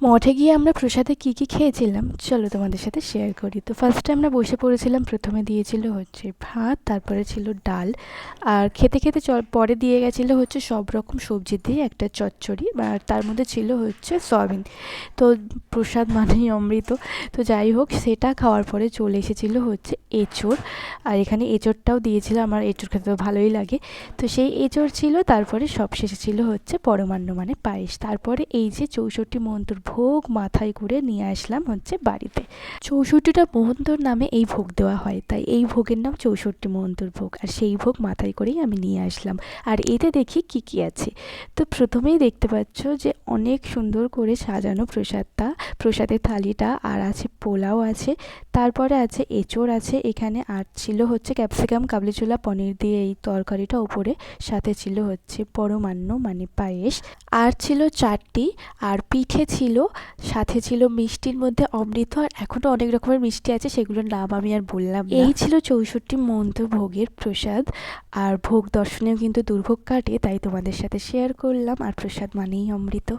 মঠে গিয়ে আমরা প্রসাদে কী কী খেয়েছিলাম চলো তোমাদের সাথে শেয়ার করি। তো ফার্স্টে আমরা বসে পড়েছিলাম, প্রথমে দিয়েছিল হচ্ছে ভাত, তারপরে ছিল ডাল, আর খেতে খেতে পরে দিয়ে গেছিলো হচ্ছে সব রকম সবজি দিয়ে একটা চচ্চড়ি, আর তার মধ্যে ছিল হচ্ছে সয়াবিন। তো প্রসাদ মানেই অমৃত। তো যাই হোক, সেটা খাওয়ার পরে চলে এসেছিলো হচ্ছে এঁচোড়, আর এখানে এঁচোড়টাও দিয়েছিল, আমার এঁচোড় খেতে তো ভালোই লাগে। তো সেই এঁচোড় ছিল, তারপরে সবশেষে ছিল হচ্ছে পরমান্ন মানে পায়েস। তারপরে এই যে 64 মোহন্তর ভোগ মাথায় করে নিয়ে আসলাম হচ্ছে বাড়িতে। 64টা মোহন্তর নামে এই ভোগ দেওয়া হয়, তাই এই ভোগের নাম 64 মোহন্তর ভোগ, আর সেই ভোগ মাথায় করেই আমি নিয়ে আসলাম। আর এতে দেখি কি কি আছে। তো প্রথমেই দেখতে পাচ্ছ যে অনেক সুন্দর করে সাজানো প্রসাদটা, প্রসাদের থালিটা, আর আছে পোলাও আছে, তারপরে আছে এঁচোড় আছে এখানে, আর ছিল হচ্ছে ক্যাপসিকাম কাবলি ছোলা পনির দিয়ে এই তরকারিটা উপরে, সাথে ছিল হচ্ছে পরমান্ন মানে পায়েস, আর ছিল চাটনি, আর পিঠে ছিল, সাথে ছিল মিষ্টির মধ্যে অমৃত, আর এখনও অনেক রকমের মিষ্টি আছে, সেগুলোর নাম আমি আর বললাম না। এই ছিল 64 মোহন্ত ভোগের প্রসাদ। আর ভোগ দর্শনেও কিন্তু দুর্ভোগ কাটে, তাই তোমাদের সাথে শেয়ার করলাম। আর প্রসাদ মানেই অমৃত।